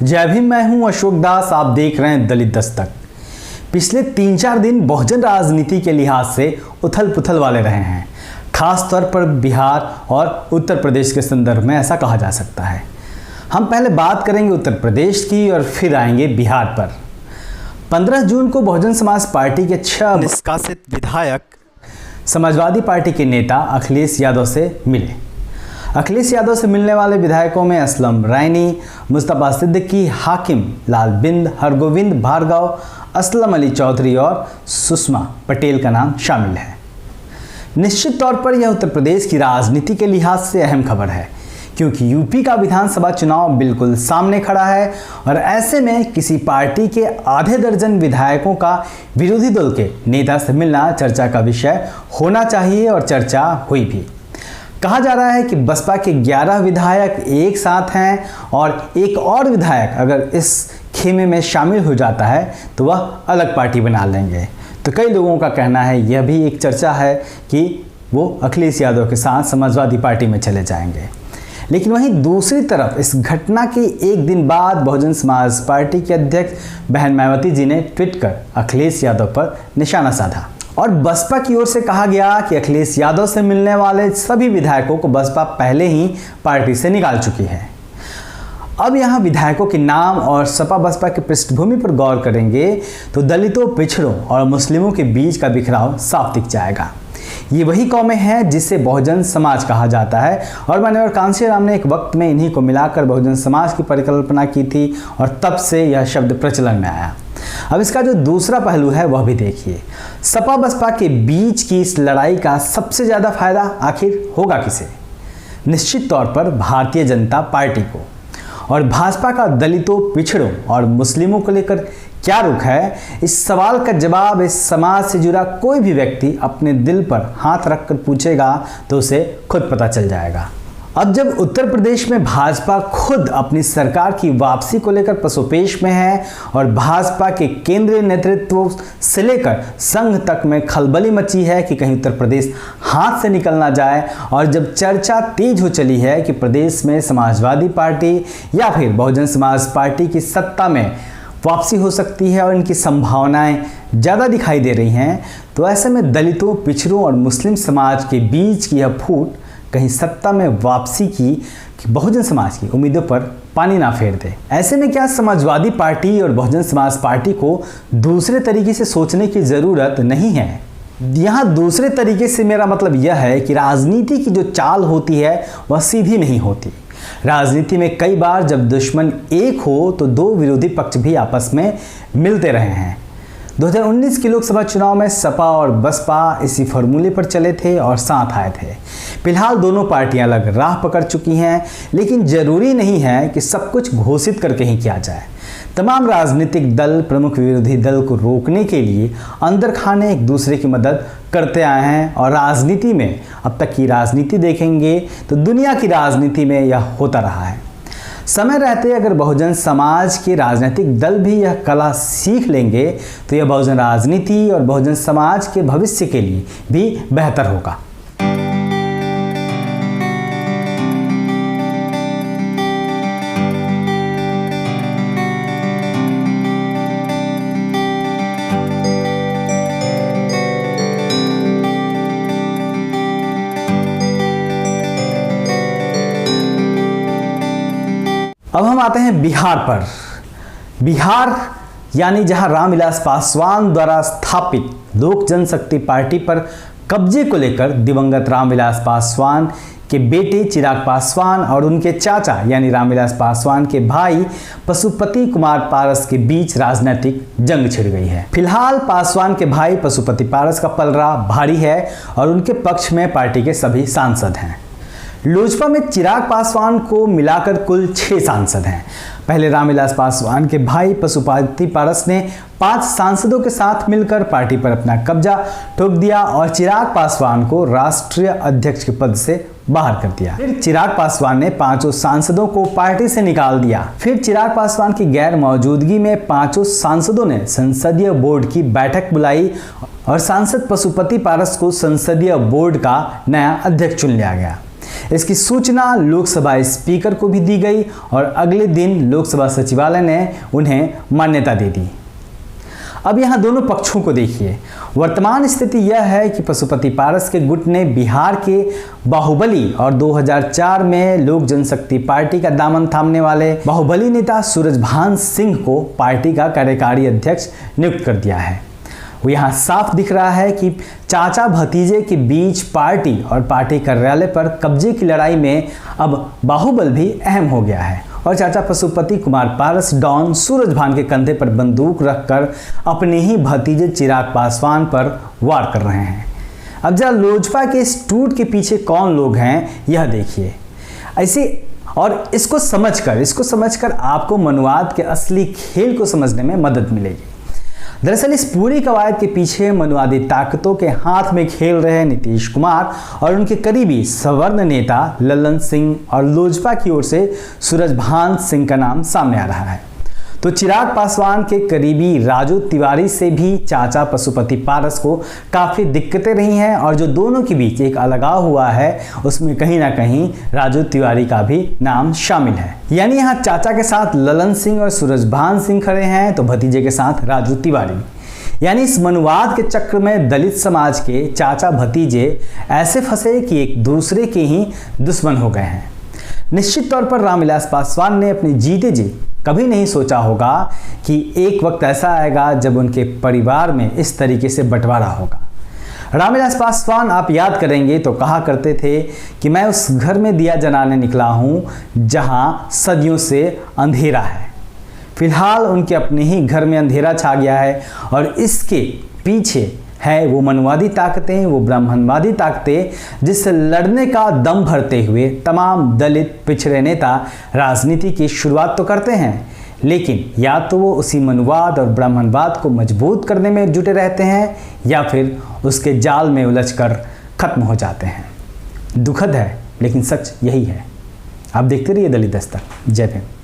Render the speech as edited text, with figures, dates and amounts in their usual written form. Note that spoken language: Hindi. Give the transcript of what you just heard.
जय भीम। मैं हूं अशोक दास। आप देख रहे हैं दलित दस्तक। पिछले 3-4 दिन बहुजन राजनीति के लिहाज से उथल पुथल वाले रहे हैं, खास तौर पर बिहार और उत्तर प्रदेश के संदर्भ में ऐसा कहा जा सकता है। हम पहले बात करेंगे उत्तर प्रदेश की और फिर आएंगे बिहार पर। 15 जून को बहुजन समाज पार्टी के 6 निष्कासित विधायक समाजवादी पार्टी के नेता अखिलेश यादव से मिले। अखिलेश यादव से मिलने वाले विधायकों में असलम रैनी, मुस्तफा सिद्दीकी, हाकिम लाल बिंद, हरगोविंद भार्गव, असलम अली चौधरी और सुषमा पटेल का नाम शामिल है। निश्चित तौर पर यह उत्तर प्रदेश की राजनीति के लिहाज से अहम खबर है, क्योंकि यूपी का विधानसभा चुनाव बिल्कुल सामने खड़ा है और ऐसे में किसी पार्टी के आधे दर्जन विधायकों का विरोधी दल के नेता से मिलना चर्चा का विषय होना चाहिए और चर्चा हुई भी। कहा जा रहा है कि बसपा के 11 विधायक एक साथ हैं और एक और विधायक अगर इस खेमे में शामिल हो जाता है तो वह अलग पार्टी बना लेंगे। तो कई लोगों का कहना है, यह भी एक चर्चा है कि वो अखिलेश यादव के साथ समाजवादी पार्टी में चले जाएंगे। लेकिन वहीं दूसरी तरफ इस घटना के एक दिन बाद बहुजन समाज पार्टी के अध्यक्ष बहन मायावती जी ने ट्वीट कर अखिलेश यादव पर निशाना साधा और बसपा की ओर से कहा गया कि अखिलेश यादव से मिलने वाले सभी विधायकों को बसपा पहले ही पार्टी से निकाल चुकी है। अब यहाँ विधायकों के नाम और सपा बसपा की पृष्ठभूमि पर गौर करेंगे तो दलितों, पिछड़ों और मुस्लिमों के बीच का बिखराव साफ दिख जाएगा। ये वही कौमें हैं जिसे बहुजन समाज कहा जाता है और माननीय कांशीराम ने एक वक्त में इन्हीं को मिलाकर बहुजन समाज की परिकल्पना की थी और तब से यह शब्द प्रचलन में आया। अब इसका जो दूसरा पहलू है वह भी देखिए। सपा बसपा के बीच की इस लड़ाई का सबसे ज़्यादा फायदा आखिर होगा किसे? निश्चित तौर पर भारतीय जनता पार्टी को। और भाजपा का दलितों, पिछड़ों और मुस्लिमों को लेकर क्या रुख है, इस सवाल का जवाब इस समाज से जुड़ा कोई भी व्यक्ति अपने दिल पर हाथ रखकर पूछेगा तो उसे खुद पता चल जाएगा। अब जब उत्तर प्रदेश में भाजपा खुद अपनी सरकार की वापसी को लेकर पसोपेश में है और भाजपा के केंद्रीय नेतृत्व से लेकर संघ तक में खलबली मची है कि कहीं उत्तर प्रदेश हाथ से निकल ना जाए, और जब चर्चा तेज हो चली है कि प्रदेश में समाजवादी पार्टी या फिर बहुजन समाज पार्टी की सत्ता में वापसी हो सकती है और इनकी संभावनाएं ज़्यादा दिखाई दे रही हैं, तो ऐसे में दलितों, पिछड़ों और मुस्लिम समाज के बीच की यह फूट कहीं सत्ता में वापसी की बहुजन समाज की उम्मीदों पर पानी ना फेर दे। ऐसे में क्या समाजवादी पार्टी और बहुजन समाज पार्टी को दूसरे तरीके से सोचने की ज़रूरत नहीं है? यहाँ दूसरे तरीके से मेरा मतलब यह है कि राजनीति की जो चाल होती है वह सीधी नहीं होती। राजनीति में कई बार जब दुश्मन एक हो तो दो विरोधी पक्ष भी आपस में मिलते रहे हैं। 2019 के लोकसभा चुनाव में सपा और बसपा इसी फॉर्मूले पर चले थे और साथ आए थे। फिलहाल दोनों पार्टियां अलग राह पकड़ चुकी हैं, लेकिन जरूरी नहीं है कि सब कुछ घोषित करके ही किया जाए। तमाम राजनीतिक दल प्रमुख विरोधी दल को रोकने के लिए अंदर खाने एक दूसरे की मदद करते आए हैं और राजनीति में अब तक की राजनीति देखेंगे तो दुनिया की राजनीति में यह होता रहा है। समय रहते अगर बहुजन समाज के राजनीतिक दल भी यह कला सीख लेंगे तो यह बहुजन राजनीति और बहुजन समाज के भविष्य के लिए भी बेहतर होगा। अब हम आते हैं बिहार पर। बिहार यानी जहां रामविलास पासवान द्वारा स्थापित लोक जनशक्ति पार्टी पर कब्जे को लेकर दिवंगत रामविलास पासवान के बेटे चिराग पासवान और उनके चाचा यानी रामविलास पासवान के भाई पशुपति कुमार पारस के बीच राजनीतिक जंग छिड़ गई है। फिलहाल पासवान के भाई पशुपति पारस का पलड़ा भारी है और उनके पक्ष में पार्टी के सभी सांसद हैं। लोजपा में चिराग पासवान को मिलाकर कुल 6 सांसद हैं। पहले रामविलास पासवान के भाई पशुपति पारस ने 5 सांसदों के साथ मिलकर पार्टी पर अपना कब्जा ठोक दिया और चिराग पासवान को राष्ट्रीय अध्यक्ष के पद से बाहर कर दिया। फिर चिराग पासवान ने 5 सांसदों को पार्टी से निकाल दिया। फिर चिराग पासवान की गैर मौजूदगी में 5 सांसदों ने संसदीय बोर्ड की बैठक बुलाई और सांसद पशुपति पारस को संसदीय बोर्ड का नया अध्यक्ष चुन लिया गया। इसकी सूचना लोकसभा स्पीकर को भी दी गई और अगले दिन लोकसभा सचिवालय ने उन्हें मान्यता दे दी। अब यहाँ दोनों पक्षों को देखिए। वर्तमान स्थिति यह है कि पशुपति पारस के गुट ने बिहार के बाहुबली और 2004 में लोक जनशक्ति पार्टी का दामन थामने वाले बाहुबली नेता सूरजभान सिंह को पार्टी का कार्यकारी अध्यक्ष नियुक्त कर दिया है। वो यहाँ साफ दिख रहा है कि चाचा भतीजे के बीच पार्टी और पार्टी कार्यालय पर कब्जे की लड़ाई में अब बाहुबल भी अहम हो गया है और चाचा पशुपति कुमार पारस डॉन सूरजभान के कंधे पर बंदूक रखकर अपने ही भतीजे चिराग पासवान पर वार कर रहे हैं। अब जरा लोजपा के इस टूट के पीछे कौन लोग हैं यह देखिए। ऐसे और इसको समझकर आपको मनुवाद के असली खेल को समझने में मदद मिलेगी। दरअसल इस पूरी कवायद के पीछे मनुवादी ताकतों के हाथ में खेल रहे नीतीश कुमार और उनके करीबी सवर्ण नेता लल्लन सिंह और लोजपा की ओर से सूरजभान सिंह का नाम सामने आ रहा है। तो चिराग पासवान के करीबी राजू तिवारी से भी चाचा पशुपति पारस को काफ़ी दिक्कतें रही हैं और जो दोनों के बीच एक अलगाव हुआ है उसमें कहीं ना कहीं राजू तिवारी का भी नाम शामिल है। यानी यहाँ चाचा के साथ ललन सिंह और सूरजभान सिंह खड़े हैं तो भतीजे के साथ राजू तिवारी। यानी इस मनुवाद के चक्र में दलित समाज के चाचा भतीजे ऐसे फंसे कि एक दूसरे के ही दुश्मन हो गए हैं। निश्चित तौर पर रामविलास पासवान ने अपने जीते जी कभी नहीं सोचा होगा कि एक वक्त ऐसा आएगा जब उनके परिवार में इस तरीके से बंटवारा होगा। रामविलास पासवान आप याद करेंगे तो कहा करते थे कि मैं उस घर में दिया जलाने निकला हूँ जहाँ सदियों से अंधेरा है। फिलहाल उनके अपने ही घर में अंधेरा छा गया है और इसके पीछे है वो मनुवादी ताकतें, वो ब्राह्मणवादी ताकतें जिससे लड़ने का दम भरते हुए तमाम दलित पिछड़े नेता राजनीति की शुरुआत तो करते हैं, लेकिन या तो वो उसी मनुवाद और ब्राह्मणवाद को मजबूत करने में जुटे रहते हैं या फिर उसके जाल में उलझकर खत्म हो जाते हैं। दुखद है लेकिन सच यही है। आप देखते रहिए दलित दस्तक। जय भीम।